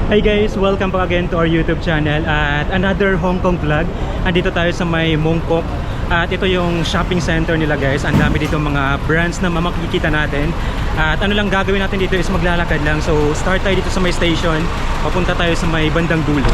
Hi guys! Welcome back again to our YouTube channel at another Hong Kong vlog. Andito tayo sa may Mong Kok at ito yung shopping center nila guys. Ang dami dito mga brands na makikita natin. At ano lang gagawin natin dito is maglalakad lang. So start tayo dito sa may station. Papunta tayo sa may bandang dulo.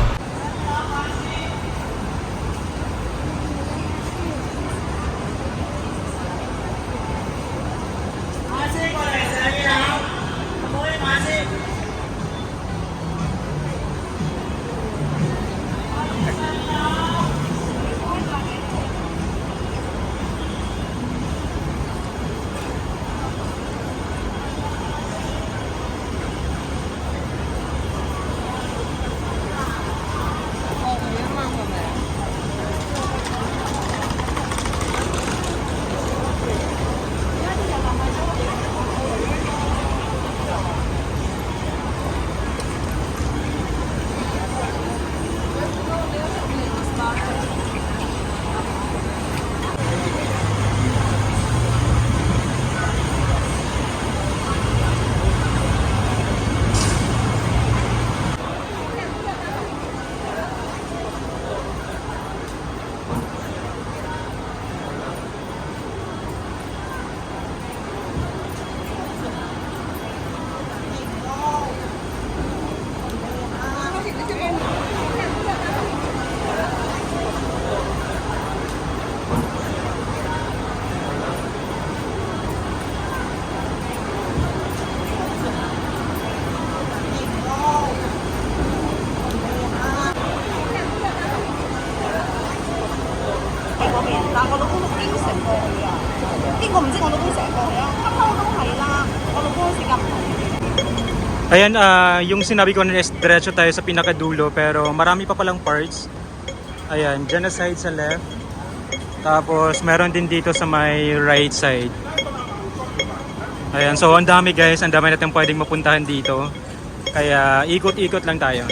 Ayan, yung sinabi ko na is diretso tayo sa pinakadulo pero marami pa palang parts. Ayan, dyan na side sa left. Tapos meron din dito sa may right side. Ayan, so ang dami guys, ang dami natin pwedeng mapuntahan dito. Kaya ikot-ikot lang tayo.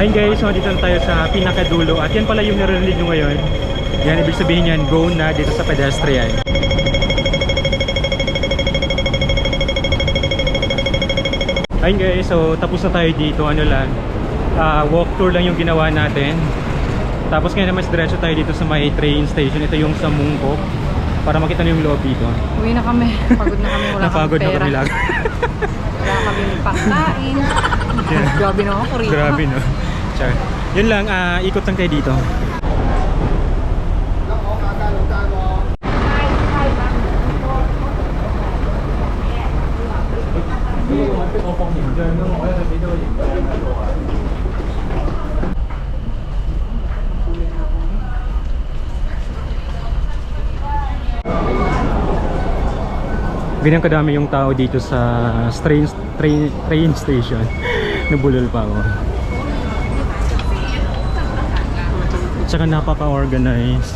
Ayun guys, so dito na tayo sa pinakadulo at yan pala yung narinig nyo ngayon. Yan, ibig sabihin yan, go na dito sa pedestrian. Ayun guys, so tapos na tayo dito, ano lang, walk tour lang yung ginawa natin. Tapos ngayon naman diretso tayo dito sa may train station, ito yung sa Mong Kok. para makita niyo yung loob dito. Uwi na kami. Pagod na kami. Wala Napagod kami na pera. kami lang. Wala kami pangkain. Grabe na ako, Rita. Grabe no. Char. Yun lang, ikot lang kayo dito. Ganyan kadami yung tao dito sa train station. Nabulol pa ako. Tsaka napaka-organized.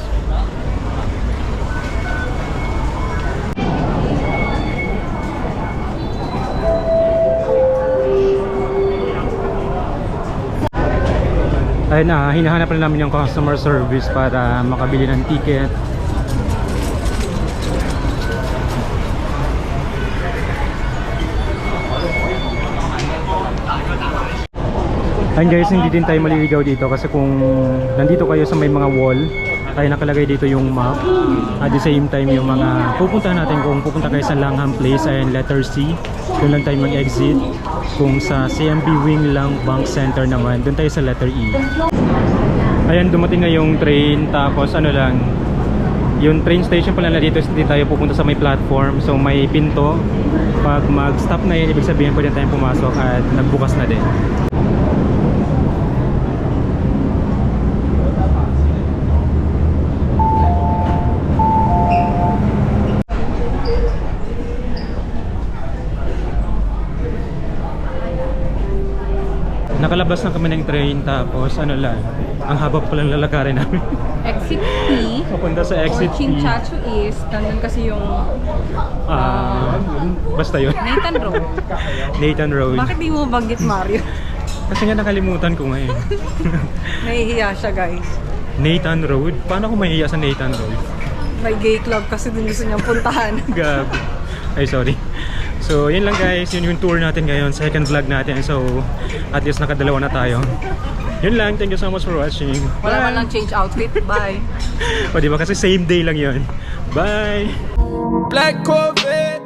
Ayun na, hinahanap na namin yung customer service para makabili ng ticket. Ayun guys, hindi din tayo maliligaw dito kasi kung nandito kayo sa may mga wall, ay nakalagay dito yung map. At the same time yung mga pupuntahan natin, kung pupunta kayo sa Langham Place, ay letter C, doon lang tayo mag-exit. Kung sa CMB Wing Lang Bank Center naman, doon tayo sa letter E. Ayan, dumating na yung train, tapos ano lang, yung train station pala na dito, hindi tayo pupunta sa may platform, so may pinto. Pag mag-stop na yun, ibig sabihin pwede tayong pumasok at nagbukas na din. Nakalabas na kami ng train, tapos ano lang, ang haba pa lang lalakarin namin. Exit P. Papunta sa exit Or P. Chinchacho East. Nandun kasi yung Basta yun. Nathan Road. Nathan Road. Bakit di mo banggit Mario? Kasi nga nakalimutan ko ngayon. Nahihiya siya, guys. Nathan Road? Paano ako mahihiya sa Nathan Road? May gay club kasi dun gusto niyang puntahan. Gab. Ay, sorry. So, yun lang guys. Yun yung tour natin ngayon. Second vlog natin. So, at least nakadalawa na tayo. Yun lang. Thank you so much for watching. Wala man lang change outfit. Bye. O, diba? Kasi same day lang yun. Bye! Black Corvette.